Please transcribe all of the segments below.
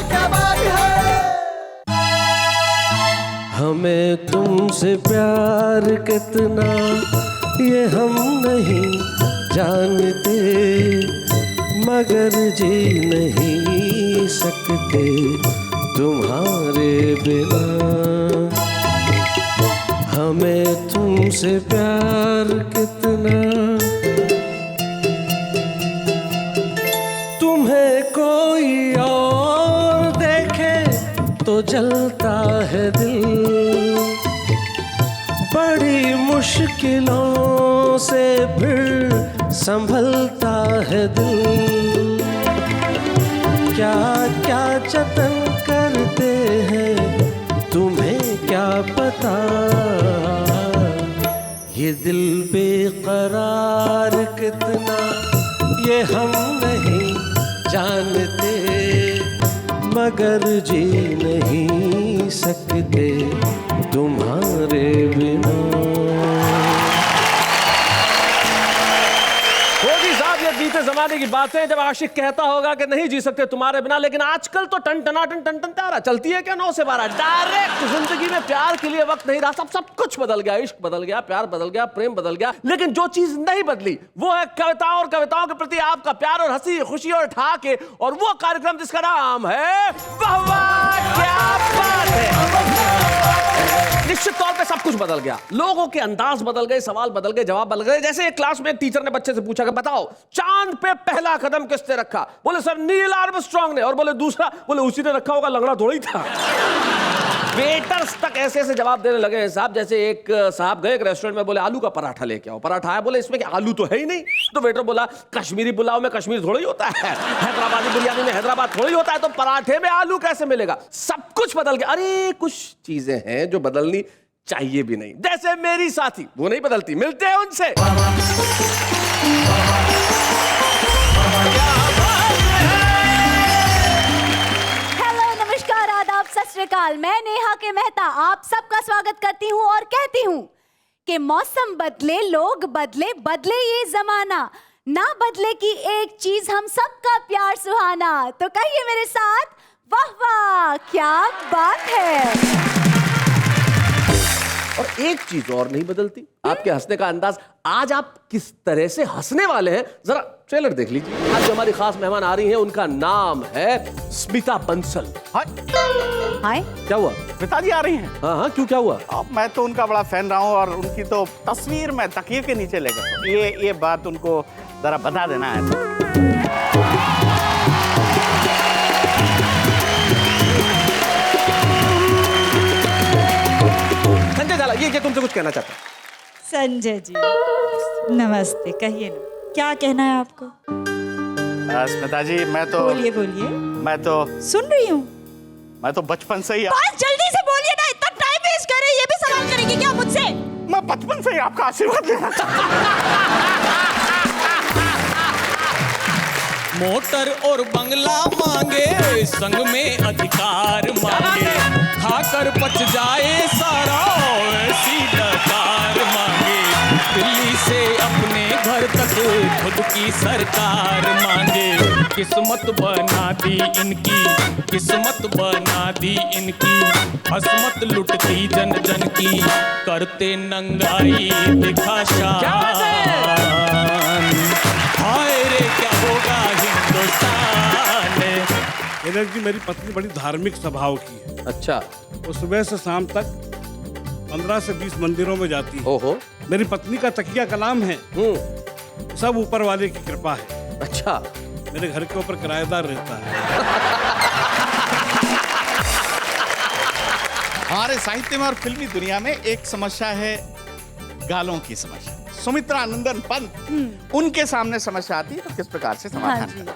क्या बात है। हमें तुमसे प्यार कितना ये हम नहीं जानते, मगर जी नहीं सकते तुम्हारे बिना। हमें तुमसे प्यार कितना, तुम्हें कोई और देखे तो जलता है दिल, बड़ी मुश्किलों से फिर संभलता है दिल। क्या क्या जतन करते हैं तुम्हें क्या पता, ये दिल बेकरार कितना ये हम नहीं जानते, मगर जी नहीं सकते तुम्हारे बिना। होगी साहब ये बीते जमाने की बातें जब आशिक कहता होगा कि नहीं जी सकते तुम्हारे बिना, लेकिन आजकल तो टन टनाटन टन टन तारा चलती है क्या 9 से 12 डायरेक्ट। जिंदगी में प्यार के लिए वक्त नहीं रहा, सब कुछ बदल गया, इश्क बदल गया, प्यार बदल गया, प्रेम बदल गया, लेकिन जो चीज नहीं बदली वो है कविताओं और कविताओं के प्रति आपका प्यार और हंसी खुशी और ठहाके, और वो कार्यक्रम जिसका नाम है वाह वाह क्या बात है। निश्चित तौर पे सब कुछ बदल गया, लोगों के अंदाज बदल गए, सवाल बदल गए, जवाब बदल गए। जैसे एक क्लास में एक टीचर ने बच्चे से पूछा कि बताओ चांद पे पहला कदम किसने रखा, बोले सर नील आर्मस्ट्रांग ने, और बोले दूसरा, बोले उसी ने रखा होगा, लंगड़ा थोड़ा ही था। वेटर्स तक ऐसे ऐसे जवाब देने लगे हैं साहब। जैसे एक साहब गए एक रेस्टोरेंट में, बोले आलू का पराठा लेके आओ, पराठा आया, बोले इसमें क्या आलू तो है ही नहीं। तो वेटर बोला कश्मीरी पुलाव में कश्मीर थोड़ा ही होता है, हैदराबादी बिरयानी में हैदराबाद थोड़ा ही होता है, तो पराठे में आलू कैसे मिलेगा। सब कुछ बदल गया। अरे कुछ चीजें हैं जो बदलनी चाहिए भी नहीं, जैसे मेरी साथी वो नहीं बदलती, मिलते हैं उनसे। हेलो नमस्कार आदाब सत श्री अकाल, मैं नेहा के मेहता आप सबका स्वागत करती हूँ और कहती हूँ कि मौसम बदले, लोग बदले, बदले ये जमाना, ना बदले की एक चीज हम सबका प्यार सुहाना। तो कहिए मेरे साथ वाह वाह क्या बात है। और एक चीज और नहीं बदलती, आपके हंसने का अंदाज। आज आप किस तरह से हंसने वाले हैं जरा ट्रेलर देख लीजिए। आज जो हमारी खास मेहमान आ रही हैं उनका नाम है स्मिता बंसल। हाय क्या हुआ? पिताजी आ रही हैं। हाँ हाँ क्यों, क्या हुआ? अब मैं तो उनका बड़ा फैन रहा हूँ और उनकी तो तस्वीर मैं तकिए के नीचे ले गया। ये बात उनको जरा बता देना है। संजय झाला ये तुमसे कुछ कहना चाहता है। संजय जी नमस्ते, कहिए ना क्या कहना है आपको। स्मिता जी मैं तो बोलिए बोलिए, मैं तो सुन रही हूँ। मैं तो बचपन से ही बस जल्दी से बोलिए ना, इतना टाइम वेस्ट कर रहे हैं। ये भी सवाल करेंगे क्या मुझसे? मैं बचपन से ही आपका आशीर्वाद लेना चाहता मोटर और बंगला मांगे, संग में अधिकार मांगे, खाकर पच जाए सारा ऐसी डकार मांगे, दिल्ली से अपने घर तक खुद की सरकार मांगे। किस्मत बना दी इनकी, किस्मत बना दी इनकी, हसमत लुटती जन जन की, करते नंगाई दिखा शान। हाय रे क्या होगा हिंदुस्तान। एनर्जी मेरी पत्नी बड़ी धार्मिक स्वभाव की है। अच्छा। वो सुबह से शाम तक 15 से 20 मंदिरों में जाती है। ओहो। मेरी पत्नी का तकिया कलाम है सब ऊपर वाले की कृपा है। अच्छा। मेरे घर के ऊपर किराएदार रहता है। हमारे साहित्य में और फिल्मी दुनिया में एक समस्या है, गालों की समस्या। सुमित्रा नंदन पंत, उनके सामने समस्या आती है तो किस प्रकार से समाधान करते?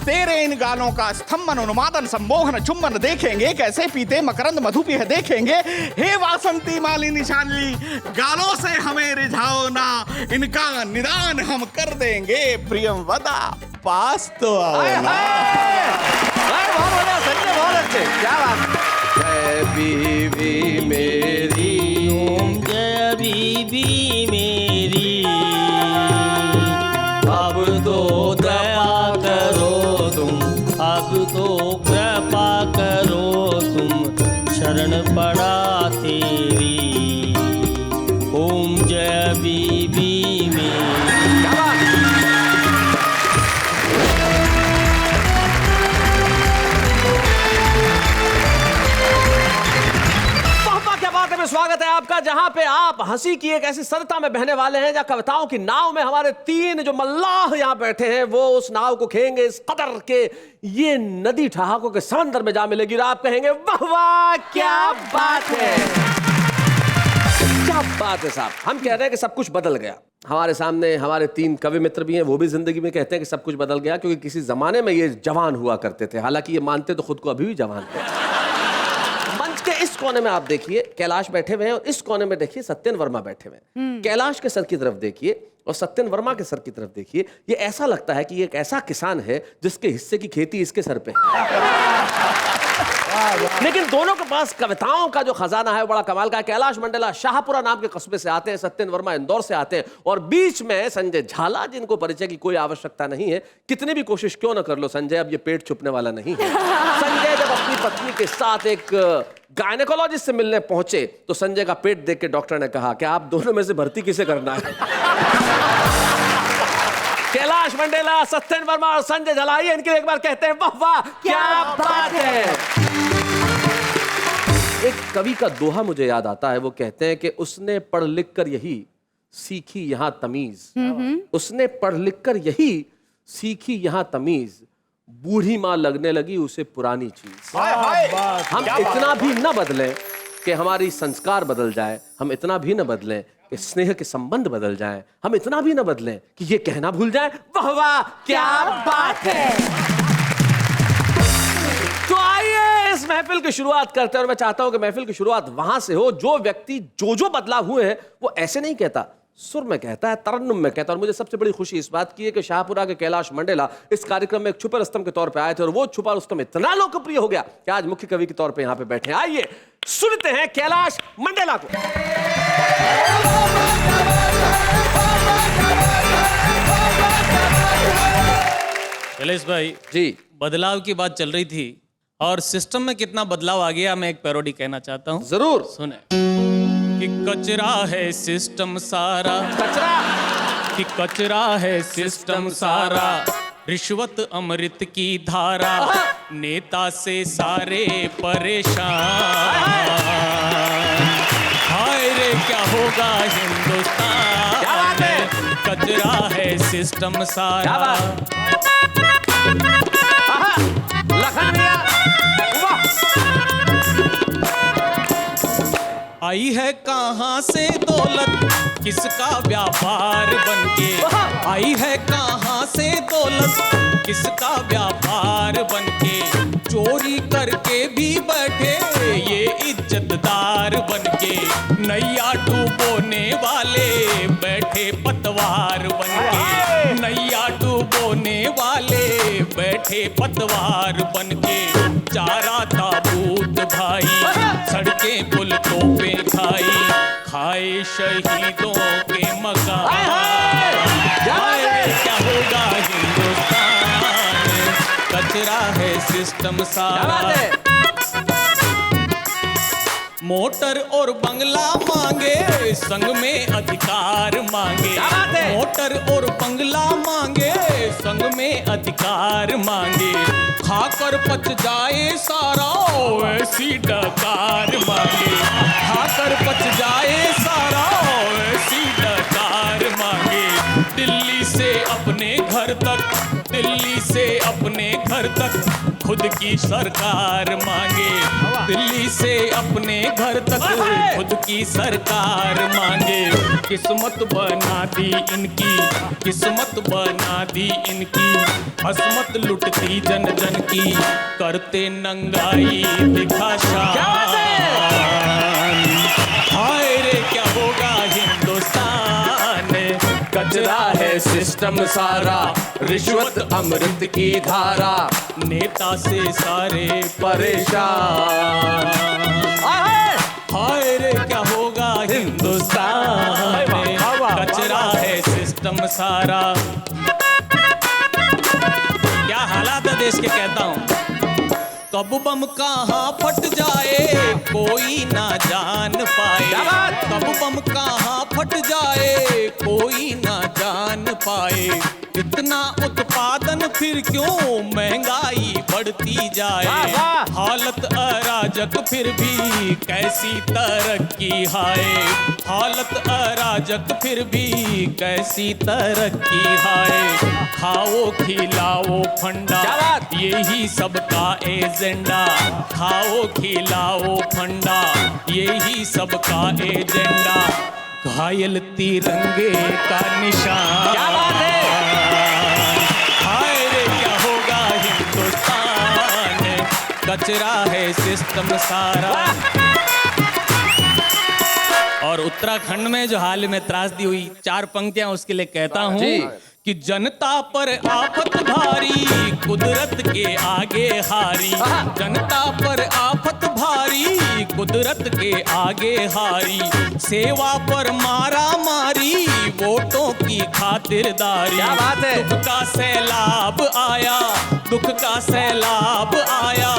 तेरे इन गालों का स्तंभन उन्मादन सम्मोहन चुंबन देखेंगे, कैसे पीते मकरंद मधुपिह देखेंगे। हे वासंती मालिनी शालिनी, गालों से हमें रिझाओ ना, इनका निदान हम कर देंगे। प्रियम वदा पास तो आओ ना। बहुत अच्छे, क्या बात। जय बीवी मेरी, जय बीबी मेरी, अब तो दया करो तुम, अब तो कृपा शरण पड़ा तेरी, ओम जय बीबी मेरी। स्वागत है आपका, जहां पे आप हंसी की एक ऐसी सरता में बहने वाले हैं, जहां कविताओं की नाव में हमारे 3 जो मल्लाह यहां बैठे हैं वो उस नाव को खेंगे इस कदर के ये नदी ठहाकों के समंदर में जा मिलेगी और आप कहेंगे वाह वाह क्या बात है, क्या बात है साहब। हम कह रहे हैं कि सब कुछ बदल गया। हमारे सामने हमारे 3 कवि मित्र भी हैं, वो भी जिंदगी में कहते हैं कि सब कुछ बदल गया, क्योंकि किसी जमाने में ये जवान हुआ करते थे। हालांकि ये मानते तो खुद को अभी भी जवान थे। के इस कोने में आप देखिए कैलाश बैठे हुए हैं और इस कोने में देखिए सत्यन वर्मा बैठे हुए हैं। कैलाश के सर की तरफ देखिए और सत्यन वर्मा के सर की तरफ देखिए। ये ऐसा लगता है कि ये एक ऐसा किसान है जिसके हिस्से की खेती इसके सर पे है। लेकिन दोनों के पास कविताओं का जो खजाना है बड़ा कमाल का है। कैलाश मंडेला शाहपुरा नाम के कस्बे से आते हैं, सत्यन वर्मा इंदौर से आते हैं और बीच में संजय झाला, जिनको परिचय की कोई आवश्यकता नहीं है। कितनी भी कोशिश क्यों ना कर लो संजय, अब ये पेट छुपने वाला नहीं है। संजय जब अपनी पत्नी के साथ एक गायनेकोलॉजिस्ट से मिलने पहुंचे तो संजय का पेट देख के डॉक्टर ने कहा कि आप दोनों में से भर्ती किसे करना है। कैलाश मंडेला, सत्यन वर्मा और संजय झाला, इनके एक बार कहते हैं वाह वाह क्या बात है। एक कवि का दोहा मुझे याद आता है, वो कहते हैं कि उसने पढ़ लिख कर यही सीखी यहां तमीज, उसने पढ़ लिख कर यही सीखी यहां तमीज, बूढ़ी मां लगने लगी उसे पुरानी चीज। हम इतना भी न बदलें कि हमारी संस्कार बदल जाए, हम इतना भी न बदलें कि स्नेह के संबंध बदल जाएं, हम इतना भी न बदलें कि ये कहना भूल जाएं वाह वाह क्या बात है। तो आइए इस महफिल की शुरुआत करते हैं और मैं चाहता हूं कि महफिल की शुरुआत वहां से हो जो व्यक्ति जो बदलाव हुए हैं वो ऐसे नहीं कहता, सुर में कहता है, तरन्नुम में कहता है। और मुझे सबसे बड़ी खुशी इस बात की है कि शाहपुरा के कैलाश मंडेला इस कार्यक्रम में एक छुपे रुस्तम के तौर पे आए थे और वो छुपा रुस्तम इतना लोकप्रिय हो गया कि आज मुख्य कवि के तौर पे यहाँ पे बैठे हैं। आइए सुनते हैं कैलाश मंडेला को। कैलाश भाई जी, बदलाव की बात चल रही थी और सिस्टम में कितना बदलाव आ गया, मैं एक पैरोडी कहना चाहता हूँ। जरूर सुने कि कचरा है सिस्टम सारा, कचरा कि कचरा है सिस्टम सारा, रिश्वत अमृत की धारा, नेता से सारे परेशान, हाय रे क्या होगा हिंदुस्तान, क्या बात है? कचरा है सिस्टम सारा। लखन भैया, वाह। आई है कहां से दौलत किसका व्यापार बनके, आई है कहां से दौलत किसका व्यापार बनके, चोरी करके भी बैठे ये इज्जतदार बनके, नैया डूबोने वाले बैठे पतवार बनके, नैया डूबोने वाले बैठे पतवार बनके, चारा ताबूत भाई सड़कें पुल तोपें खाई, खाए शहीदों के मकान, क्या होगा हिंदुस्तान, कचरा है सिस्टम सारा। मोटर और बंगला मांगे संग में अधिकार मांगे, मोटर और बंगला मांगे संग में अधिकार मांगे, खाकर पच जाए सारा ऐसी डकार मांगे, खाकर पच जाए सारा ऐसी डकार मांगे, दिल्ली से अपने घर तक, दिल्ली से अपने घर तक खुद की सरकार मांगे, दिल्ली से अपने घर तक खुद की सरकार मांगे, किस्मत बना दी इनकी, किस्मत बना दी इनकी, असमत लुटती जन जन की, करते नंगाई दिखा शान, हाय रे क्या होगा हिंदुस्तान, कचरा है सिस्टम सारा, रिश्वत अमृत की धारा, नेता से सारे परेशान, हाय रे क्या होगा हिंदुस्तान, कचरा है सिस्टम सारा। क्या हालात है देश के कहता हूं। कब बम कहाँ फट जाए कोई ना जान पाए। क्या बात? कब बम कहाँ फट जाए कोई ना जान पाए। इतना उत्पादन फिर क्यों महंगाई बढ़ती जाए। वाह, वाह। हालत अराजक फिर भी कैसी तरक्की हाय। हालत अराजक फिर भी कैसी तरक्की हाय। खाओ खिलाओ फंडा क्या बात? यही सबका एजेंडा। खाओ खिलाओ फंडा यही सबका एजेंडा। घायल तिरंगे का निशान। क्या बात है? हाय रे क्या होगा हिंदुस्तान। कचरा है सिस्टम सारा। और उत्तराखंड में जो हाल में त्रासदी हुई, 4 पंक्तियां उसके लिए कहता हूँ जी। कि जनता पर आफत भारी कुदरत के आगे हारी। जनता पर आफत भारी कुदरत के आगे हारी। सेवा पर मारा मारी वोटों की खातिरदारी। क्या बात है? दुख का सैलाब आया, दुख का सैलाब आया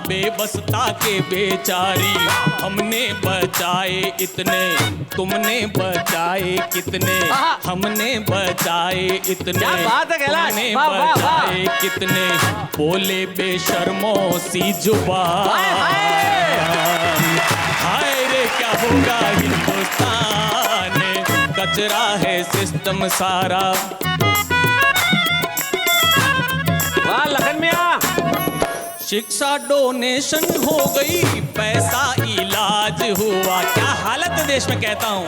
बेबसता के बेचारी। हमने बचाए इतने तुमने बचाए कितने। हमने बचाए इतने क्या बात है कैलाश? तुमने वाह, वाह, वाह। बचाए कितने। बोले बेशर्मों सी जुबान। हाय रे क्या होगा हिंदुस्तान। कचरा है सिस्टम सारा। वाह लखन मियां। शिक्षा डोनेशन हो गई पैसा इलाज हुआ। क्या हालत है देश में कहता हूँ।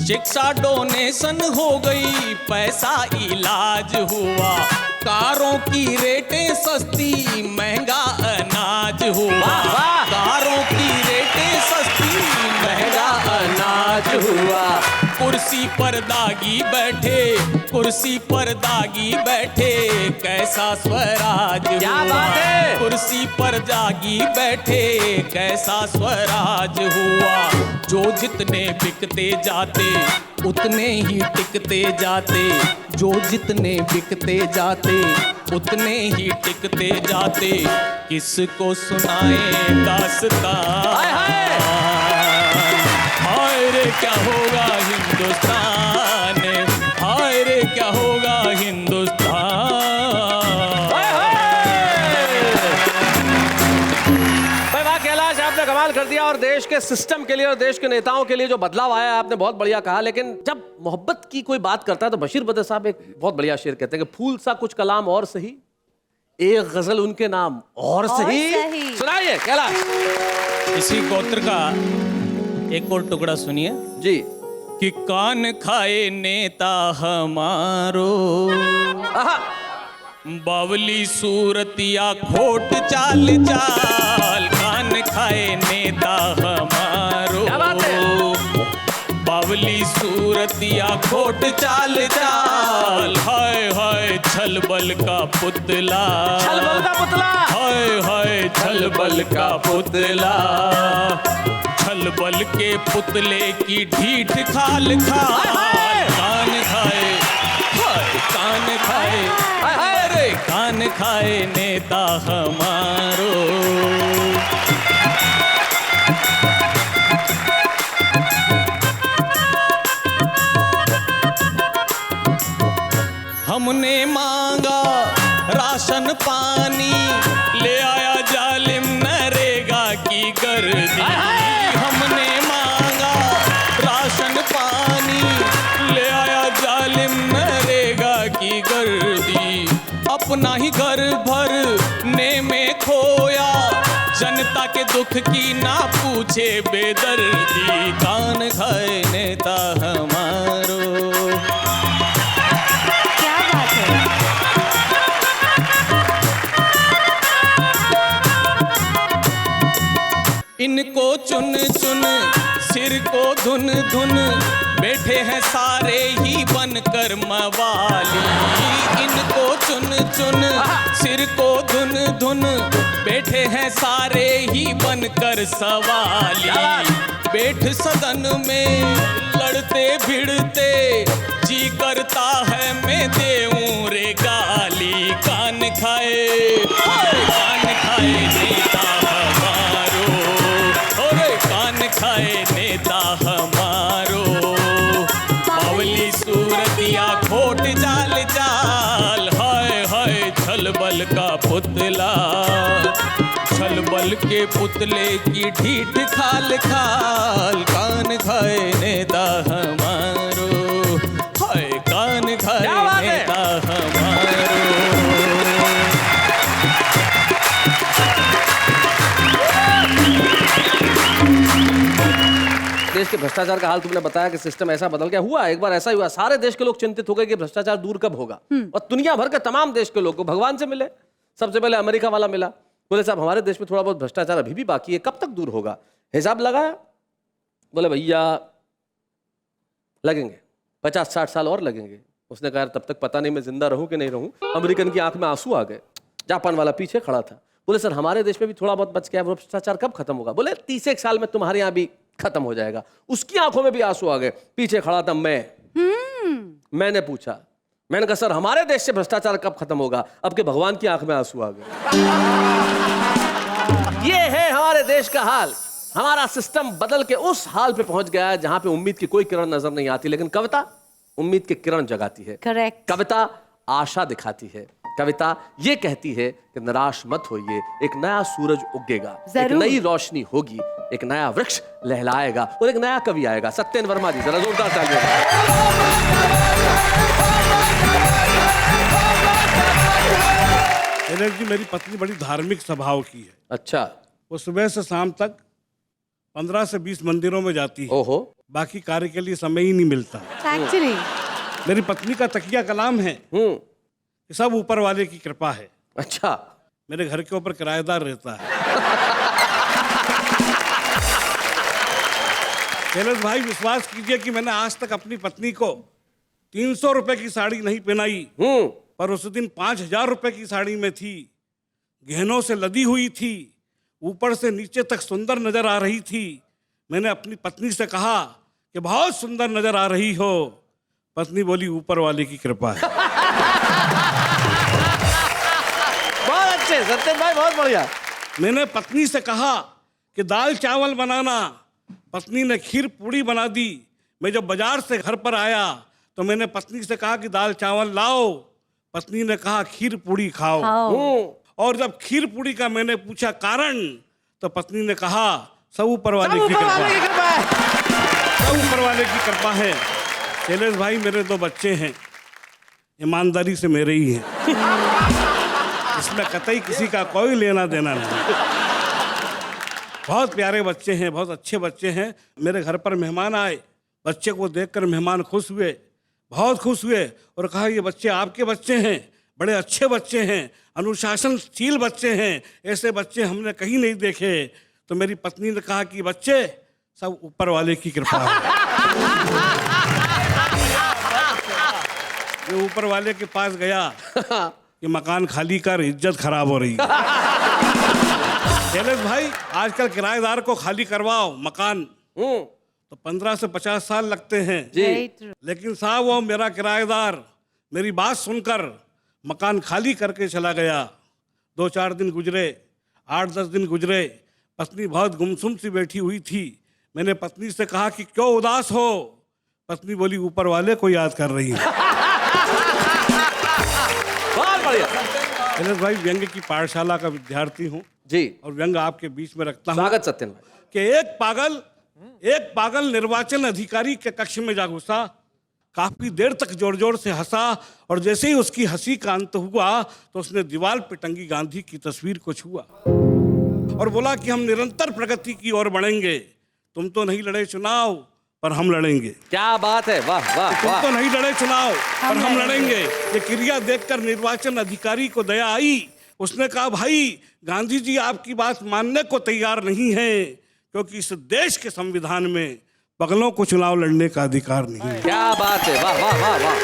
शिक्षा डोनेशन हो गई पैसा इलाज हुआ। कारों की रेटें सस्ती महंगा अनाज हुआ। वाह। कारों की रेटें सस्ती महंगा अनाज हुआ। कुर्सी पर दागी बैठे, कुर्सी पर दागी बैठे कैसा स्वराज हुआ। क्या बात है? कुर्सी पर जागी बैठे कैसा स्वराज हुआ। जो जितने बिकते जाते उतने ही टिकते जाते। जो जितने बिकते जाते उतने ही टिकते जाते। किसको सुनाए दास्तां। हाय, हाय। हाय रे क्या होगा हिंदुस्तान। हाय रे क्या होगा हिंदुस्तान। भाई वाह कैलाश, आपने कमाल कर दिया। और देश के सिस्टम के लिए और देश के नेताओं के लिए जो बदलाव आया आपने बहुत बढ़िया कहा। लेकिन जब मोहब्बत की कोई बात करता है तो बशीर बद्र साहब एक बहुत बढ़िया शेर कहते हैं कि फूल सा कुछ कलाम और सही, एक गजल उनके नाम और सही। सही। सुनाइए कैलाश इसी गोत्र का एक और टुकड़ा सुनिए जी। कि कान खाए नेता हमारो आहा। बावली सूरतिया खोट चाल चाल। कान खाए नेता हमारो क्या बात है? बावली सूरतिया खोट चाल चाल। हाय हाय छल बल का पुतला। छल बल का पुतला। हाय हाय छल बल का पुतला। छल बल के पुतले की ढीठ खाल खाल। कान खाए हाय कान खाए अरे कान खाए नेता हमारो। हमने मांगा राशन पानी ले आया जालिम नरेगा की गर्दी। हमने मांगा राशन पानी ले आया जालिम नरेगा की गर्दी। अपना ही घर भरने में खोया जनता के दुख की ना पूछे बेदर्दी। कान खाए नेता हमारो। क्या बात है? इनको चुन चुन सिर को धुन धुन बैठे हैं सारे ही बनकर मवाली। इनको चुन चुन सिर को धुन धुन बैठे हैं सारे ही बनकर सवाली। बैठ सदन में लड़ते भिड़ते जी करता है मैं देऊं रे गाली। कान खाए कान खाए खाए नेता हमारो, अरे कान खाए नेता हमारो। बावली सूरतिया खोट जाल जाल, हाय हाय छलबल का पुतला, छलबल के पुतले की ढीठ खाल खाल। कान खाए नेता हमारो, हाय कान खाए नेता हमारो। देश के भ्रष्टाचार का हाल तुमने बताया कि सिस्टम ऐसा बदल गया। हुआ एक बार ऐसा ही हुआ, सारे देश के लोग चिंतित हो गए कि भ्रष्टाचार दूर कब होगा, और दुनिया भर के तमाम देश के लोग को भगवान से मिले। सबसे पहले अमेरिका वाला मिला, बोले साहब हमारे देश में थोड़ा बहुत भ्रष्टाचार अभी भी बाकी है, कब तक दूर होगा? हिसाब लगाया, बोले भैया लगेंगे 50-60 साल और लगेंगे। उसने कहा तब तक पता नहीं मैं जिंदा रहूं कि नहीं रहूं। अमेरिकन की आंख में आंसू आ गए। जापान वाला पीछे खड़ा था, बोले सर हमारे देश में भी थोड़ा बहुत बच गया, भ्रष्टाचार कब खत्म होगा? बोले 30 साल में तुम्हारे यहाँ भी खत्म हो जाएगा। उसकी आंखों में भी आंसू आ गए। पीछे खड़ा था मैंने पूछा, मैंने कहा सर हमारे देश से भ्रष्टाचार कब खत्म होगा? अब के भगवान की आंख में आंसू आ गए। ये है हमारे देश का हाल। हमारा सिस्टम बदल के उस हाल पे पहुंच गया है जहां पे उम्मीद की कोई किरण नजर नहीं आती, लेकिन कविता उम्मीद की किरण जगाती है। करेक्ट। कविता आशा दिखाती है। कविता ये कहती है कि निराश मत होइए, एक नया सूरज उगेगा, एक नई रोशनी होगी, एक नया वृक्ष लहलाएगा और एक नया कवि आएगा। सत्येन वर्मा जी, जरा जोरदार तालियां। जी मेरी पत्नी बड़ी धार्मिक स्वभाव की है। अच्छा। वो सुबह से शाम तक 15 से 20 मंदिरों में जाती है। ओहो। बाकी कार्य के लिए समय ही नहीं मिलता। एक्चुअली मेरी पत्नी का तकिया कलाम है कि सब ऊपर वाले की कृपा है। अच्छा। मेरे घर के ऊपर किराएदार रहता है। कैलाश भाई विश्वास कीजिए कि मैंने आज तक अपनी पत्नी को 300 रुपए की साड़ी नहीं पहनाई, पर उस दिन 5000 रुपए की साड़ी में थी, गहनों से लदी हुई थी, ऊपर से नीचे तक सुंदर नजर आ रही थी। मैंने अपनी पत्नी से कहा कि बहुत सुंदर नजर आ रही हो। पत्नी बोली ऊपर वाले की कृपा है। बहुत अच्छे सत्येन भाई, बहुत बढ़िया। मैंने पत्नी से कहा कि दाल चावल बनाना, पत्नी ने खीर पूड़ी बना दी। मैं जब बाजार से घर पर आया तो मैंने पत्नी से कहा कि दाल चावल लाओ, पत्नी ने कहा खीर पूड़ी खाओ। और जब खीर पूड़ी का मैंने पूछा कारण, तो पत्नी ने कहा सब ऊपर वाले की कृपा है, सब ऊपर वाले की कृपा है। कैलाश भाई मेरे 2 बच्चे हैं, ईमानदारी से मेरे ही हैं, इसमें कतई किसी का कोई लेना देना नहीं। बहुत प्यारे बच्चे हैं, बहुत अच्छे बच्चे हैं। मेरे घर पर मेहमान आए, बच्चे को देखकर मेहमान खुश हुए, बहुत खुश हुए, और कहा ये बच्चे आपके बच्चे हैं, बड़े अच्छे बच्चे हैं, अनुशासनशील बच्चे हैं, ऐसे बच्चे हमने कहीं नहीं देखे। तो मेरी पत्नी ने कहा कि बच्चे सब ऊपर वाले की कृपा है। ये ऊपर वाले के पास गया कि मकान खाली कर, इज्जत खराब हो रही है। कैलाश भाई आजकल किराएदार को खाली करवाओ मकान तो 15 से 50 साल लगते हैं जी। लेकिन साहब वो मेरा किराएदार मेरी बात सुनकर मकान खाली करके चला गया। 2-4 दिन गुजरे, 8-10 दिन गुजरे, पत्नी बहुत गुमसुम सी बैठी हुई थी। मैंने पत्नी से कहा कि क्यों उदास हो? पत्नी बोली ऊपर वाले को याद कर रही है। बहुत बढ़िया। कैलाश भाई व्यंग की पाठशाला का विद्यार्थी हूँ जी, और व्यंग आपके बीच में रखता हूँ। स्वागत सत्येन भाई। कि एक पागल निर्वाचन अधिकारी के कक्ष में जा घुसा, काफी देर तक जोर जोर से हंसा, और जैसे ही उसकी हंसी का अंत हुआ तो उसने दीवार पर टंगी गांधी की तस्वीर को छुआ और बोला कि हम निरंतर प्रगति की ओर बढ़ेंगे। तुम तो नहीं लड़े चुनाव, पर हम लड़ेंगे। क्या बात है, वाह वाह तुम वाह। तो नहीं लड़े चुनाव, पर हम लड़ेंगे। ये क्रिया देखकर निर्वाचन अधिकारी को दया आई। उसने कहा भाई गांधी जी आपकी बात मानने को तैयार नहीं है, क्योंकि इस देश के संविधान में पगलों को चुनाव लड़ने का अधिकार नहीं है। क्या बात है, वाह वाह वाह वाह।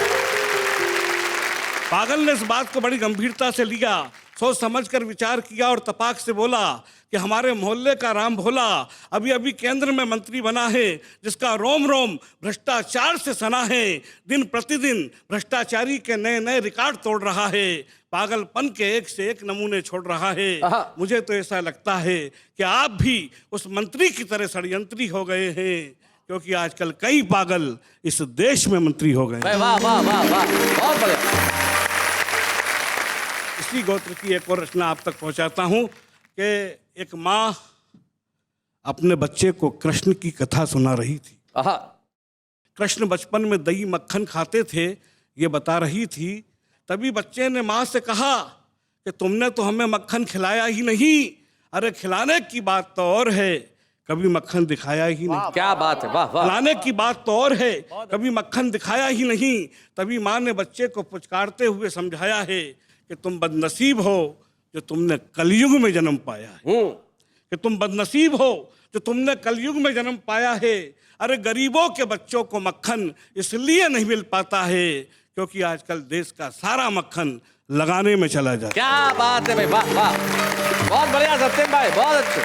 पागल ने इस बात को बड़ी गंभीरता से लिया, सोच समझकर विचार किया और तपाक से बोला कि हमारे मोहल्ले का राम भोला अभी अभी केंद्र में मंत्री बना है, जिसका रोम रोम भ्रष्टाचार से सना है, दिन प्रतिदिन भ्रष्टाचारी के नए नए रिकॉर्ड तोड़ रहा है, पागलपन के एक से एक नमूने छोड़ रहा है। मुझे तो ऐसा लगता है कि आप भी उस मंत्री की तरह षड्यंत्री हो गए हैं, क्योंकि आजकल कई पागल इस देश में मंत्री हो गए। वाह वाह वाह वाह, बहुत बढ़िया। इसी गोत्र की एक और रचना आप तक पहुंचाता हूं कि एक माँ अपने बच्चे को कृष्ण की कथा सुना रही थी। कृष्ण बचपन में दही मक्खन खाते थे, ये बता रही थी। तभी बच्चे ने माँ से कहा कि तुमने तो हमें मक्खन खिलाया ही नहीं। अरे खिलाने की बात तो और है, कभी मक्खन दिखाया ही नहीं। क्या बात है, वाह वाह। खिलाने की बात तो और है, कभी मक्खन दिखाया ही नहीं। तभी माँ ने बच्चे को पुचकारते हुए समझाया है कि तुम बदनसीब हो जो तुमने कलयुग में जन्म पाया है, कि तुम बदनसीब हो जो तुमने कलयुग में जन्म पाया है। अरे गरीबों के बच्चों को मक्खन इसलिए नहीं मिल पाता है क्योंकि आजकल देश का सारा मक्खन लगाने में चला जाता है। क्या बात है भाई, वाह वाह, बहुत बढ़िया सत्यम भाई, बहुत अच्छे।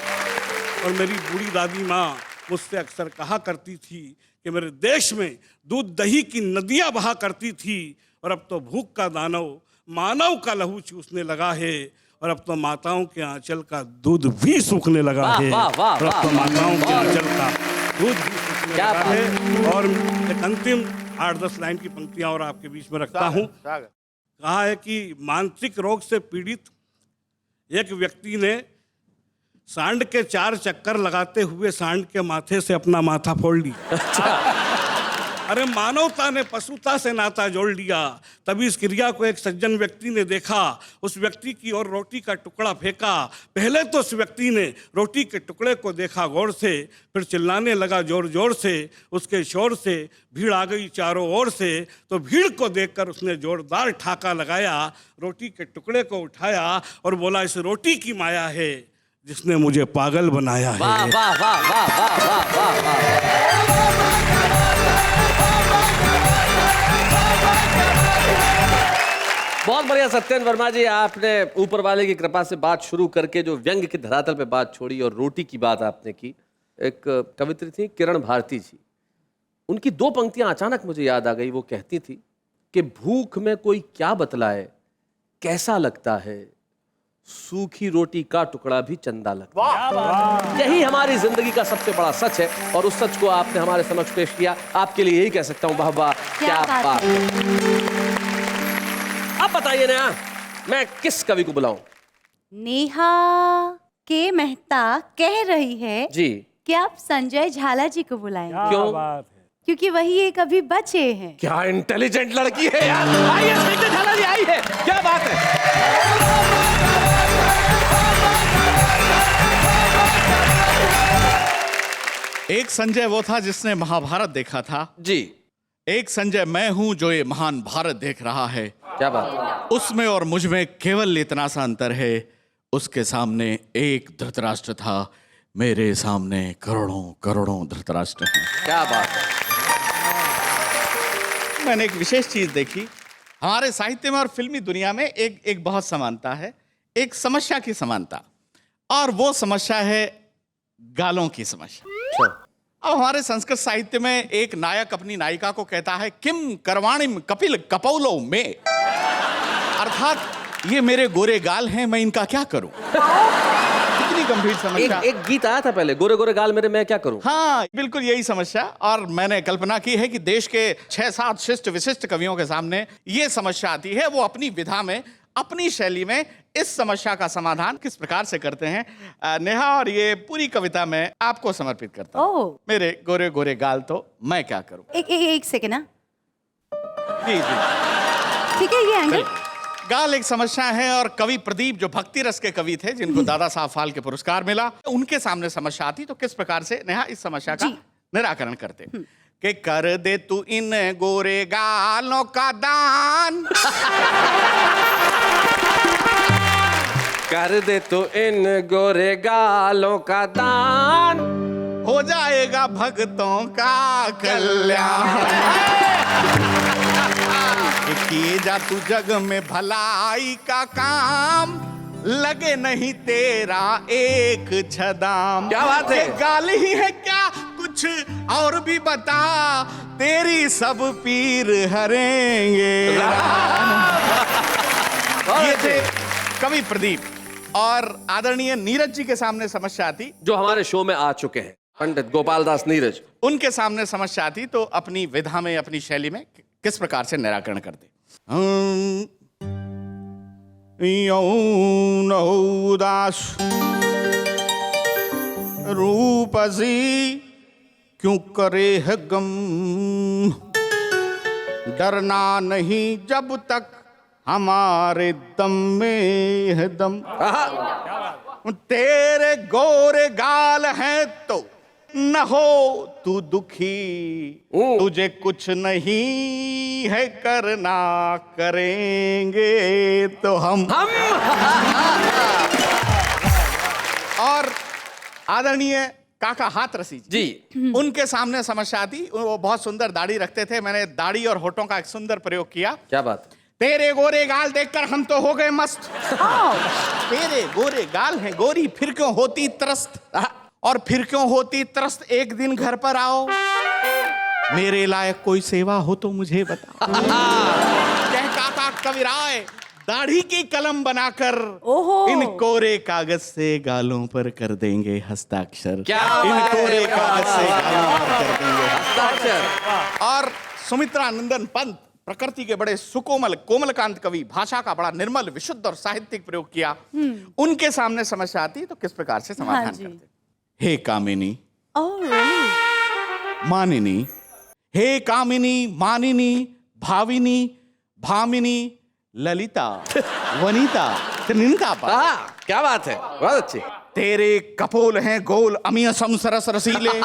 और मेरी बूढ़ी दादी माँ मुझसे अक्सर कहा करती थी कि मेरे देश में दूध दही की नदियाँ बहा करती थी, और अब तो भूख का दानव मानव का लहू चूसने लगा है, और अब तो माताओं के आंचल का दूध भी सूखने लगा है। और अब तो माताओं के आंचल का दूध भी सूखने लगा है। और एक अंतिम 8-10 लाइन की पंक्तियां और आपके बीच में रखता हूँ। कहा है कि मानसिक रोग से पीड़ित एक व्यक्ति ने सांड के 4 चक्कर लगाते हुए सांड के माथे से अपना माथा फोड़ लिया। अरे मानवता ने पशुता से नाता जोड़ लिया। तभी इस क्रिया को एक सज्जन व्यक्ति ने देखा, उस व्यक्ति की ओर रोटी का टुकड़ा फेंका। पहले तो उस व्यक्ति ने रोटी के टुकड़े को देखा गौर से, फिर चिल्लाने लगा जोर जोर से। उसके शोर से भीड़ आ गई चारों ओर से, तो भीड़ को देखकर उसने जोरदार ठाका लगाया, रोटी के टुकड़े को उठाया और बोला, इस रोटी की माया है जिसने मुझे पागल बनाया है। वाह वाह वाह वाह वाह वाह वाह वाह। बहुत बढ़िया सत्येंद्र वर्मा जी, आपने ऊपर वाले की कृपा से बात शुरू करके जो व्यंग की धरातल पे बात छोड़ी और रोटी की बात आपने की। एक कवित्री थी किरण भारती जी, उनकी 2 पंक्तियां अचानक मुझे याद आ गई। वो कहती थी कि भूख में कोई क्या बतलाए, कैसा लगता है, सूखी रोटी का टुकड़ा भी चंदा लगता है। यही हमारी जिंदगी का सबसे बड़ा सच है, और उस सच को आपने हमारे समक्ष पेश किया। आपके लिए यही कह सकता हूँ, वाह वाह, क्या बात है। अब बताइए नेहा, मैं किस कवि को बुलाऊं? नेहा के मेहता कह रही है जी कि आप संजय झाला जी को बुलाएं। क्यों? क्योंकि वही एक अभी बचे हैं। क्या इंटेलिजेंट लड़की है यार। आइए संजय झाला जी, आई है, क्या बात है। एक संजय वो था जिसने महाभारत देखा था जी, एक संजय मैं हूं जो ये महान भारत देख रहा है। क्या बात है। उसमें और मुझ में केवल इतना सा अंतर है, उसके सामने एक धृतराष्ट्र था, मेरे सामने करोड़ों करोड़ों धृतराष्ट्र हैं। क्या बात है। मैंने एक विशेष चीज देखी, हमारे साहित्य में और फिल्मी दुनिया में एक बहुत समानता है, एक समस्या की समानता, और वो समस्या है गालों की समस्या। अब हमारे संस्कृत साहित्य में एक नायक अपनी नायिका को कहता है, किम करवाणिम कपिल कपौलो में, अर्थात ये मेरे गोरे गाल हैं, मैं इनका क्या करूं। कितनी गंभीर समस्या। एक गीत आया था पहले, गोरे गोरे गाल मेरे, मैं क्या करूं। हाँ, बिल्कुल यही समस्या। और मैंने कल्पना की है कि देश के 6-7 शिष्ट विशिष्ट कवियों के सामने ये समस्या आती है, वो अपनी विधा में, अपनी शैली में इस समस्या का समाधान किस प्रकार से करते हैं। नेहा, और ये पूरी कविता मैं आपको समर्पित करता हूँ। मेरे गोरे गोरे गाल तो मैं क्या करूं। एक सेकेंड ना, जी जी ठीक है, ये एंगल। गाल एक समस्या है, और कवि प्रदीप जो भक्ति रस के कवि थे, जिनको दादा साहब फाल्के पुरस्कार मिला, उनके सामने समस्या आती तो किस प्रकार से नेहा इस समस्या का निराकरण करते कि कर दे तू इन गोरे गालों का दान, कर दे तो इन गोरे गालों का दान, हो जाएगा भक्तों का कल्याण। कि किए जा तू जग में भलाई का काम, लगे नहीं तेरा एक छदाम। क्या बात है? ये गाल ही है क्या, कुछ और भी बता, तेरी सब पीर हरेंगे। ये थे कवि प्रदीप। और आदरणीय नीरज जी के सामने समस्या आती, जो हमारे शो में आ चुके हैं, पंडित गोपाल दास नीरज। उनके सामने समस्या आती तो अपनी विधा में, अपनी शैली में किस प्रकार से निराकरण करते। यौन उदास रूपसी क्यों करे है गम, डरना नहीं जब तक हमारे दम में है दम। तेरे गोरे गाल हैं तो न हो तू दुखी, तुझे कुछ नहीं है करना, करेंगे तो हम। और आदरणीय काका हाथरसी जी, उनके सामने समस्या आती। वो बहुत सुंदर दाढ़ी रखते थे, मैंने दाढ़ी और होठों का एक सुंदर प्रयोग किया। क्या बात? तेरे गोरे गाल देखकर हम तो हो गए मस्त। तेरे गोरे गाल हैं गोरी, फिर क्यों होती त्रस्त, और फिर क्यों होती त्रस्त, एक दिन घर पर आओ, मेरे लायक कोई सेवा हो तो मुझे बता। कह काका कविराय, दाढ़ी की कलम बनाकर इन कोरे कागज से गालों पर कर देंगे हस्ताक्षर। क्या इन बात है? कोरे कागज से गालों पर कर देंगे हस्ताक्षर। और सुमित्रा नंदन पंत, प्रकृति के बड़े सुकोमल कोमलकांत कवि, भाषा का बड़ा निर्मल विशुद्ध और साहित्यिक प्रयोग किया। उनके सामने समस्या आती तो किस प्रकार से समाधान करते। हे कामिनी, मानिनी, हे कामिनी, मानिनी, भाविनी, भामिनी, ललिता, वनिता, त्रिनिता। क्या बात है, बहुत अच्छी। तेरे कपोल हैं गोल अमीय सरस रसीले,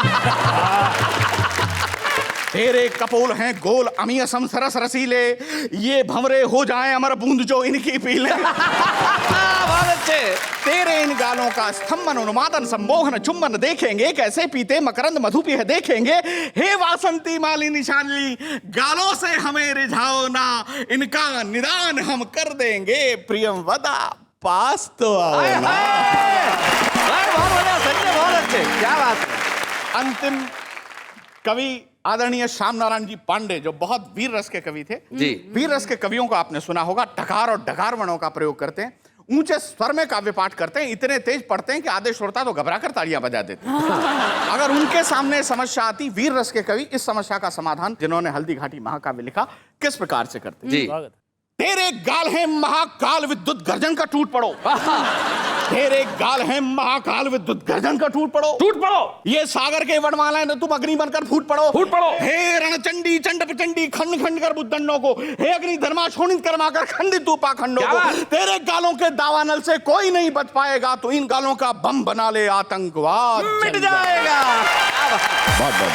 तेरे कपोल हैं गोल अमीय सरस रसीले, ये भंवरे हो जाएं अमर बूंद जो इनकी पी लें। बहुत अच्छे। तेरे इन गालों का स्तंभन उन्मादन सम्मोहन चुम्बन देखेंगे, कैसे पीते मकरंद मधु पी है देखेंगे। हे वासंती मालिनी शालिनी, गालों से हमें रिझाओ ना, इनका निदान हम कर देंगे। प्रियम वदा पास तो आओ ना। बहुत बढ़िया, सच में बहुत अच्छे। क्या बात है। अंतिम कवि आदरणीय श्याम नारायण जी पांडे, जो बहुत वीर रस के कवि थे जी। वीर रस के कवियों को आपने सुना होगा, टकार और डकार वर्णों का प्रयोग करते हैं, ऊंचे स्वर में काव्य पाठ करते हैं, इतने तेज पढ़ते हैं कि आधे श्रोता तो घबराकर तालियां बजा देते हैं। अगर उनके सामने समस्या आती, वीर रस के कवि इस समस्या का समाधान, जिन्होंने हल्दी घाटी महाकाव्य लिखा, किस प्रकार से करते जी। तेरे गाल है महाकाल विद्युत गर्जन का टूट पड़ो। तेरे गाल है महाकाल विद्युत गर्जन का टूट पड़ो। टूट पड़ो। ये सागर के वनमाला ने तुम अग्नि बनकर फूट पड़ो। फूट पड़ो। हे रणचंडी चंड प्रचंडी खंड खंड कर बुद्धंडों को, हे अग्नि धर्मा शोणित कर्माकर खंडित तू पाखंडों को। तेरे गालों के दावानल से कोई नहीं बच पाएगा, तो इन गालों का बम बना ले आतंकवाद मिट जाएगा। बहुत बहुत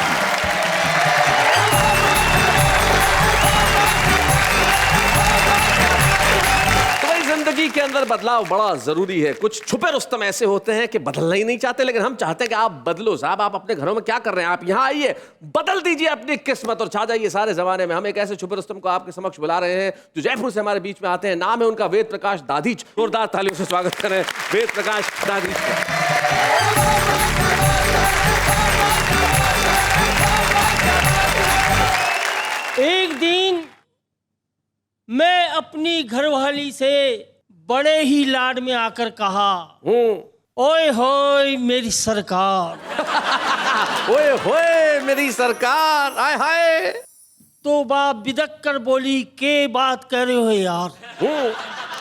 जिंदगी के अंदर बदलाव बड़ा जरूरी है। कुछ छुपे रुस्तम ऐसे होते हैं कि बदलना ही नहीं चाहते, लेकिन हम चाहते हैं कि आप बदलो। साहब, आप अपने घरों में क्या कर रहे हैं? आप यहाँ आइए, बदल दीजिए अपनी किस्मत और छा जाइए सारे जमाने में। हम एक ऐसे छुपे रुस्तम को आपके समक्ष बुला रहे हैं जो जयपुर से हमारे बीच में आते हैं। नाम है उनका वेद प्रकाश दाधीच। जोरदार तालियों से स्वागत करें वेद प्रकाश दाधीच का। एक दिन मैं अपनी घरवाली से बड़े ही लाड में आकर कहा, ओए होए मेरी सरकार। ओए होए मेरी सरकार, आय हाय। तो बाप बिदक कर बोली, के बात कर रहे हो यार?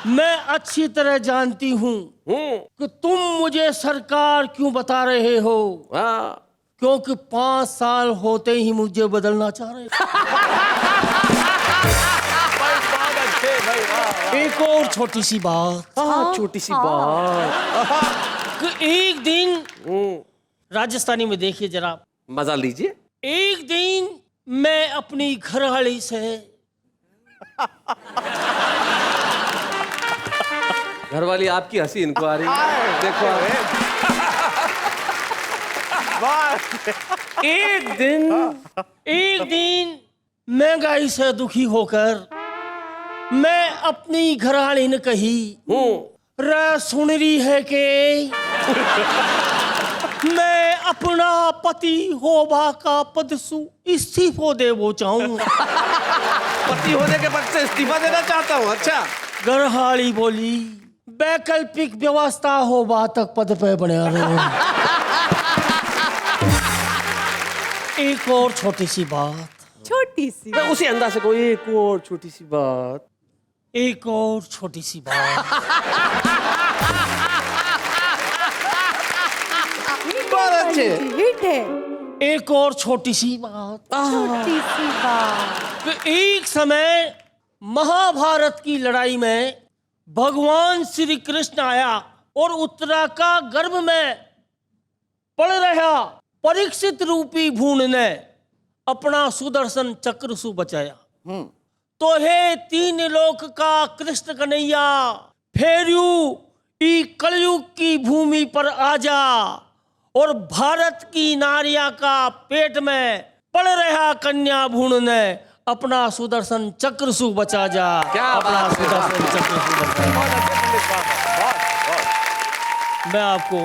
मैं अच्छी तरह जानती हूँ कि तुम मुझे सरकार क्यों बता रहे हो। क्योंकि 5 साल होते ही मुझे बदलना चाह रहे एक और छोटी सी बात। छोटी सी बात। कि एक दिन राजस्थानी में देखिए जरा, मजा लीजिए। एक दिन मैं अपनी घरवाली से घरवाली आपकी हंसी इनको आ रही है, देखो। एक दिन महंगाई से दुखी होकर मैं अपनी घरानी ने कही रे सुन रही है कि मैं अपना पति होबा का पद सु इस्तीफो देवो चाहूंगा। पति होने के पद से इस्तीफा देना चाहता हूँ। अच्छा, घरहाली बोली वैकल्पिक व्यवस्था होबा तक पद पे बने रहो। एक और छोटी सी बात, छोटी सी मैं उसी अंदाज से कोई एक और छोटी सी बात। एक और छोटी सी बात। बहुत अच्छे। हिट है। एक और छोटी सी बात। छोटी सी बात। कि एक समय महाभारत की लड़ाई में भगवान श्री कृष्ण आया और उत्तरा का गर्भ में पड़ रहा परीक्षित रूपी भूण ने अपना सुदर्शन चक्र सु बचाया। तो हे तीन लोक का कृष्ण कन्हैया, फेरयू ई कलयुग की भूमि पर आजा और भारत की नारिया का पेट में पड़ रहा कन्या भ्रूण ने अपना सुदर्शन चक्र सु बचा जा। क्या अपना बात है, सुदर्शन चक्र सु बचा जा। मैं आपको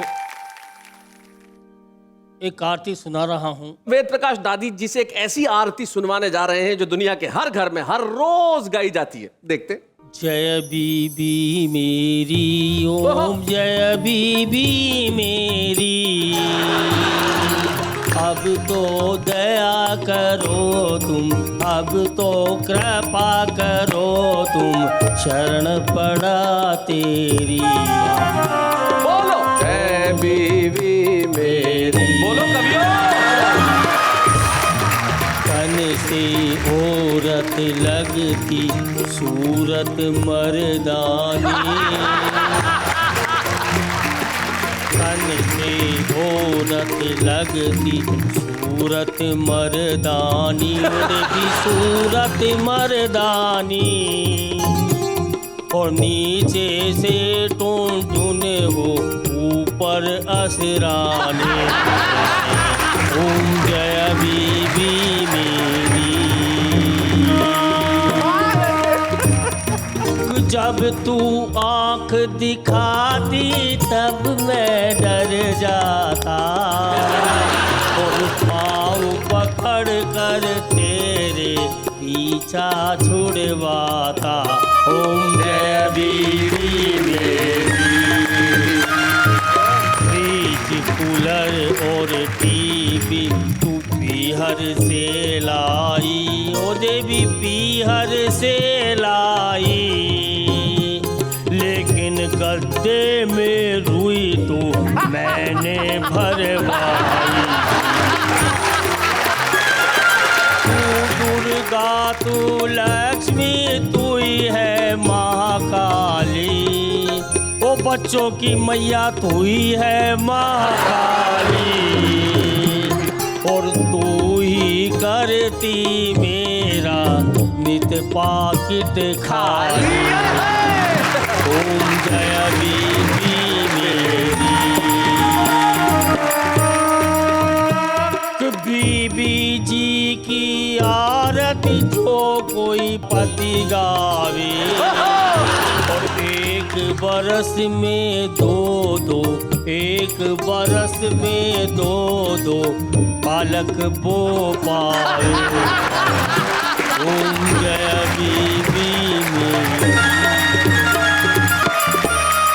एक आरती सुना रहा हूं। वेद प्रकाश दादी जी से एक ऐसी आरती सुनवाने जा रहे हैं जो दुनिया के हर घर में हर रोज गाई जाती है। देखते। जय बीबी मेरी ओम जय बीबी मेरी, अब तो दया करो तुम, अब तो कृपा करो तुम, शरण पड़ा तेरी। बोलो जय बीवी मेरी, बोलो कवियो। तन से औरत लगती सूरत मर्दानी, तन से औरत लगती सूरत मर्दानी, की सूरत मर्दानी, और नीचे से टून हो ऊपर असरानी। ओम जय बीबी मेरी। जब तू आंख दिखाती तब मैं डर जाता, और पाँव पकड़ कर तेरे पीछा छुड़वाता। ओम जय बीबी मेरी। फ्रिज कूलर और टीवी तू पीहर से लाई, ओ देवी पीहर से लाई, लेकिन गद्दे में रुई तो मैंने भरवाई। तू दुर्गा तू लक्ष्मी तू ही है महाकाली, ओ बच्चों की मैया तू ही है महाकाली, और तू ही करती मेरा नित पाकिट खाली। ओम जय बीबी मेरी। बीबी जी की आरती जो कोई पति गावे, और एक बरस में दो दो, एक बरस में दो दो बालक बो पाए। ओम जय बीबी मेरी।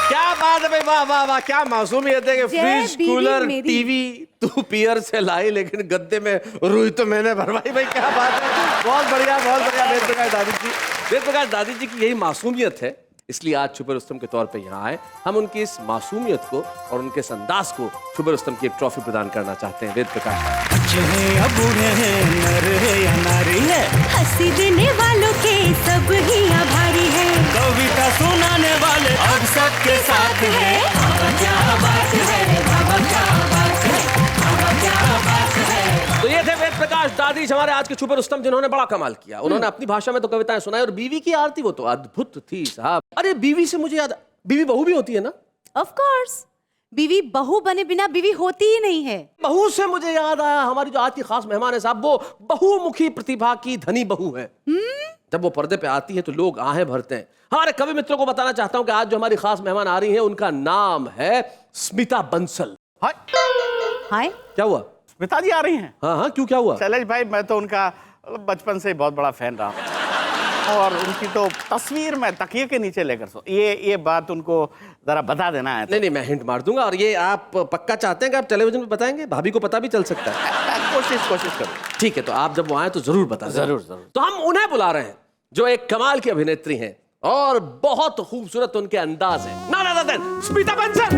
क्या बात है भाई, वाह वाह वाह, क्या मासूमियत है कि जय फ्रिज बीवी कूलर मेरी। टीवी तू पियर से लाई, लेकिन गद्दे में रुई तो मैंने भरवाई। भाई क्या बात है, बहुत बढ़िया बहुत बढ़िया। वेद प्रकाश दादी जी, वेद प्रकाश दादी जी की यही मासूमियत है, इसलिए आज छुपे रुस्तम के तौर पे यहाँ आए। हम उनकी इस मासूमियत को और उनके इस अंदाज को छुपे रुस्तम की एक ट्रॉफी प्रदान करना चाहते हैं। वेद प्रकाश, अच्छे हैं या बूढ़े हैं, नर है या नारी है, हंसी देने वालों के सब ही आभारी है, कविता सुनाने वाले अब सबके साथ है। क्या बात है, बाबा क्या बात है, बाबा क्या बात है। तो ये थे वेद प्रकाश दादी हमारे आज के छुपे रुस्तम, जिन्होंने बड़ा कमाल किया। उन्होंने अपनी भाषा में तो कविताएं सुनाई, और बीवी की आरती वो तो अद्भुत थी साहब। अरे बीवी से मुझे याद, बीवी बहू भी होती है ना? ऑफ कोर्स, बीवी बहू बने बिना बीवी होती ही नहीं है। बहू से मुझे याद आया, हमारी जो आज की खास मेहमान है साहब, वो बहुमुखी प्रतिभा की धनी बहू है। जब वो पर्दे पे आती है तो लोग आहें भरते हैं। हमारे कवि मित्रों को बताना चाहता हूं कि आज जो हमारी खास मेहमान आ रही हैं उनका नाम है स्मिता बंसल। हाय, हाय क्या हुआ? स्मिता जी आ रही हैं? हाँ हाँ, क्यों, क्या हुआ? शैलेश भाई, मैं तो उनका बचपन से बहुत बड़ा फैन रहा और उनकी तो तस्वीर मैं तकिए के नीचे लेकर सो, ये बात उनको जरा बता देना है। नहीं, मैं हिंट मार दूंगा। और ये आप पक्का चाहते हैं कि आप टेलीविजन पे बताएंगे? भाभी को पता भी चल सकता है। कोशिश करो। ठीक है, तो आप जब वो आए तो जरूर बता देना। जरूर। तो हम उन्हें बुला रहे हैं जो एक कमाल की अभिनेत्री हैं और बहुत खूबसूरत उनके अंदाज है। None other than Smita Bansal.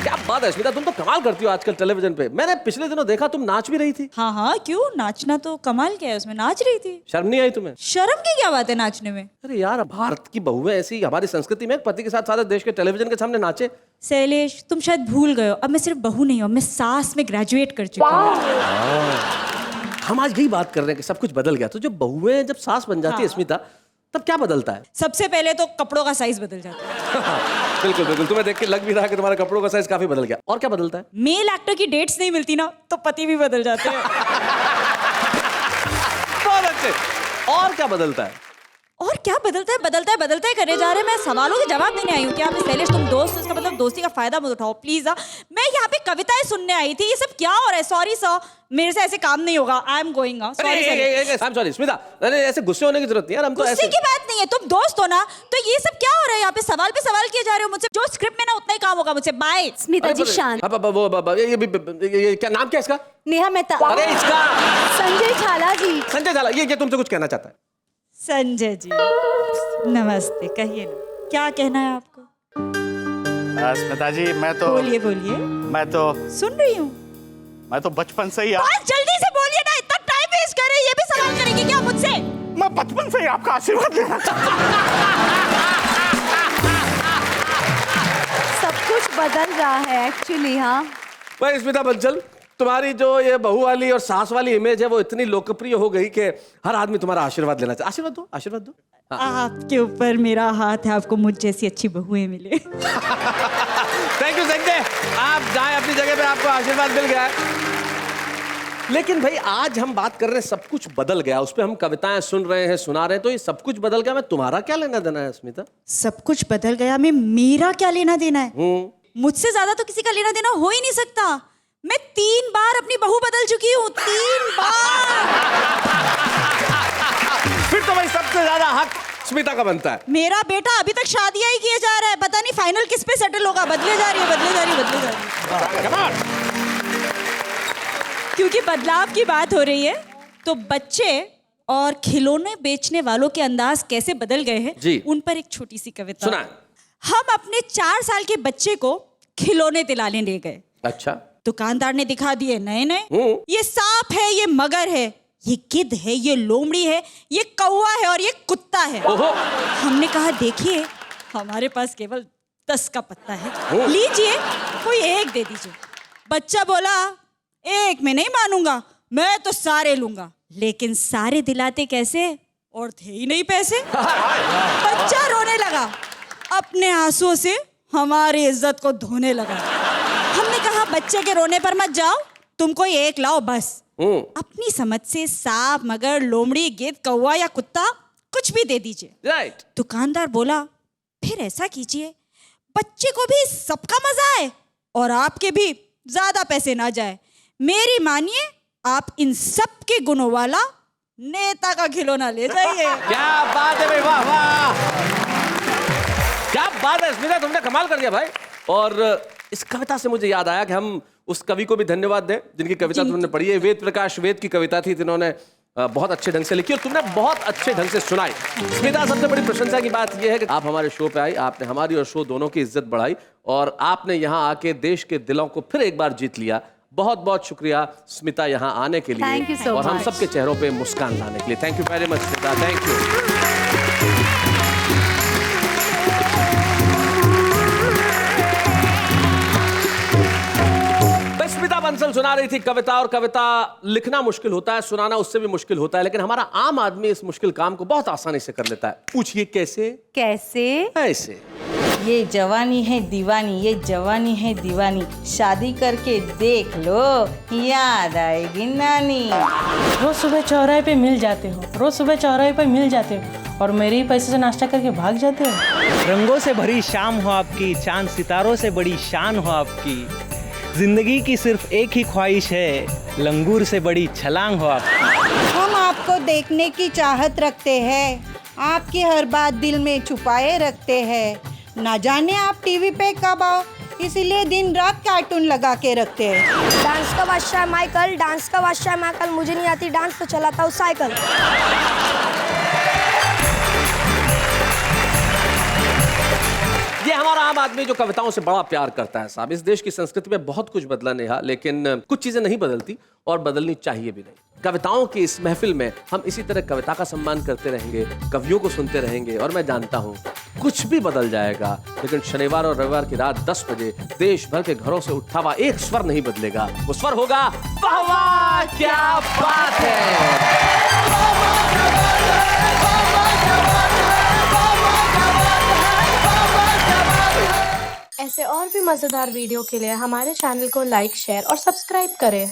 क्या बात है स्मिता, तुम तो कमाल करती हो आजकल टेलीविजन पे। मैंने पिछले दिनों देखा तुम नाच भी रही थी। हाँ हाँ, क्यों, नाचना तो कमाल क्या है, उसमें नाच रही थी। शर्म नहीं आई तुम्हें? शर्म की क्या बात है नाचने में? अरे यार, भारत की बहुएं ऐसी, हमारी संस्कृति में पति के साथ सारे देश के टेलीविजन के सामने नाचे। शैलेश, तुम शायद भूल गए हो, अब मैं सिर्फ बहू नहीं हूँ, मैं सास में ग्रेजुएट कर चुकी हूँ। हम आज यही बात कर रहे हैं कि सब कुछ बदल गया। तो जब बहुएं जब सास बन जाती है स्मिता, तब क्या बदलता है? सबसे पहले तो कपड़ों का साइज बदल जाता है। बिल्कुल, तुम्हें देख के लग भी रहा है कि तुम्हारे कपड़ों का साइज काफी बदल गया। और क्या बदलता है? मेल एक्टर की डेट्स नहीं मिलती ना, तो पति भी बदल जाते हैं। बहुत अच्छे। और क्या बदलता है? और क्या बदलता है करे जा रहे हैं। मैं सवालों के जवाब देने आई हूँ। क्या शैलेश तुम दोस्त हो, इसका मतलब दोस्ती का फायदा मत उठाओ प्लीज। मैं यहाँ पे कविताएं सुनने आई थी। ये सब क्या हो रहा है? सॉरी सर, मेरे से ऐसे काम नहीं होगा। I am going. Sorry Smita, अरे ऐसे गुस्से होने की जरूरत नहीं है। हम तो गुस्से की बात नहीं है, तुम दोस्त हो ना। तो ये सब क्या हो रहा है यहाँ पे? सवाल पे सवाल किए जा रहे हो मुझसे। जो स्क्रिप्ट में ना उतना ही काम होगा मुझसे। बाय। स्मिता जी शांत। ये क्या नाम क्या है इसका? नेहा मेहता। अरे इसका संजय झाला जी। संजय झाला। ये तुमसे कुछ कहना चाहता है। संजय जी नमस्ते, कहिए ना, क्या कहना है आपको? स्मिता जी, मैं तो सुन रही हूँ। मैं तो बचपन से ही बस जल्दी से बोलिए ना, इतना टाइम वेस्ट कर रहे हैं। ये भी सवाल करेंगे क्या मुझसे? मैं बचपन से ही आपका आशीर्वाद लेना चाहता सब कुछ बदल रहा है एक्चुअली। हाँ भाई स्मिता बंसल, तुम्हारी जो ये बहू वाली और सास वाली इमेज है वो इतनी लोकप्रिय हो गई कि हर आदमी तुम्हारा आशीर्वाद लेना चाहता है। आशीर्वाद दो। आपके ऊपर मेरा हाथ है, आपको मुझ जैसी अच्छी बहुएं मिले। थैंक यू संजय, आप जाएं अपनी जगह पे, आपको आशीर्वाद मिल गया है। लेकिन भाई आज हम बात कर रहे हैं सब कुछ बदल गया, उस पर हम कविताएं सुन रहे हैं, सुना रहे हैं, तो ये सब कुछ बदल गया, मैं तुम्हारा क्या लेना देना है स्मिता? सब कुछ बदल गया, मैं मेरा क्या लेना देना है? मुझसे ज्यादा तो किसी का लेना देना हो ही नहीं सकता। मैं 3 बार अपनी बहू बदल चुकी हूँ, 3 बार। फिर तो भाई सबसे ज्यादा हक स्मिता का बनता है। मेरा बेटा अभी तक शादियां ही किए जा रहा है, पता नहीं फाइनल किस पे सेटल होगा। बदले जा रही है। क्योंकि बदलाव की बात हो रही है, तो बच्चे और खिलौने बेचने वालों के अंदाज कैसे बदल गए हैं, उन पर एक छोटी सी कविता सुना। हम अपने 4 साल के बच्चे को खिलौने दिलाने ले गए। अच्छा। दुकानदार ने दिखा दिए नए, ये सांप है, ये मगर है, ये गिद्ध है, ये लोमड़ी है, ये कौवा है और ये कुत्ता है। हमने कहा देखिए हमारे पास केवल 10 का पत्ता है, लीजिए कोई एक दे दीजिए। बच्चा बोला एक में नहीं मानूंगा, मैं तो सारे लूंगा। लेकिन सारे दिलाते कैसे, और थे ही नहीं पैसे। बच्चा रोने लगा, अपने आंसुओं से हमारी इज्जत को धोने लगा। हमने कहा बच्चे के रोने पर मत जाओ, तुम कोई एक लाओ बस। अपनी समझ से सांप, मगर, लोमड़ी, गिद्ध, कौवा या कुत्ता कुछ भी दे दीजिए। राइट। दुकानदार बोला फिर ऐसा कीजिए, बच्चे को भी सबका मजा आए और आपके भी ज्यादा पैसे ना जाए। मेरी मानिए, आप इन सब के गुणों वाला नेता का खिलौना ले जाइए। क्या बात है भाई, वाह वाह, क्या बात है स्मिता, तुमने कमाल कर दिया भाई। और इस कविता से मुझे याद आया कि हम उस कवि को भी धन्यवाद दें जिनकी कविता तुमने पढ़ी है। वेद प्रकाश वेद की कविता थी, जिन्होंने बहुत अच्छे ढंग से लिखी और तुमने बहुत अच्छे ढंग से सुनाई। स्मिता, सबसे बड़ी प्रशंसा की बात यह है कि आप हमारे शो पे आई, आपने हमारी और शो दोनों की इज्जत बढ़ाई और आपने यहाँ आके देश के दिलों को फिर एक बार जीत लिया। बहुत बहुत शुक्रिया स्मिता यहाँ आने के लिए। Thank you so और हम much. सबके चेहरों पे मुस्कान लाने के लिए। Thank you very much Smita, thank you. Smita Bansal सुना रही थी कविता, और कविता लिखना मुश्किल होता है, सुनाना उससे भी मुश्किल होता है, लेकिन हमारा आम आदमी इस मुश्किल काम को बहुत आसानी से कर लेता है। पूछिए कैसे? कैसे? ऐसे। ये जवानी है दीवानी, ये जवानी है दीवानी, शादी करके देख लो, याद आएगी नानी। रोज सुबह चौराहे पे मिल जाते हो, रोज सुबह चौराहे पे मिल जाते हो और मेरे ही पैसे से नाश्ता करके भाग जाते हो। रंगों से भरी शाम हो आपकी, चांद सितारों से बड़ी शान हो आपकी, जिंदगी की सिर्फ एक ही ख्वाहिश है, लंगूर से बड़ी छलांग हो आपकी। हम आपको देखने की चाहत रखते हैं, आपकी हर बात दिल में छुपाए रखते हैं। ना जाने आप टीवी पे कब आओ, इसीलिए दिन रात कार्टून लगा के रखते हैं। डांस का बादशाह है माइकल, डांस का बादशाह है माइकल, मुझे नहीं आती डांस तो चलाता हूँ साइकिल। ये हमारा आम आदमी जो कविताओं से बड़ा प्यार करता है साहब। इस देश की संस्कृति में बहुत कुछ बदला नेहा, लेकिन कुछ चीजें नहीं बदलती और बदलनी चाहिए भी नहीं। कविताओं की इस महफिल में हम इसी तरह कविता का सम्मान करते रहेंगे, कवियों को सुनते रहेंगे और मैं जानता हूँ कुछ भी बदल जाएगा, लेकिन शनिवार और रविवार की रात 10 बजे देश भर के घरों से उठा हुआ एक स्वर नहीं बदलेगा। वो स्वर होगा वाह वाह क्या बात है। ऐसे और भी मजेदार वीडियो के लिए हमारे चैनल को लाइक, शेयर और सब्सक्राइब करें।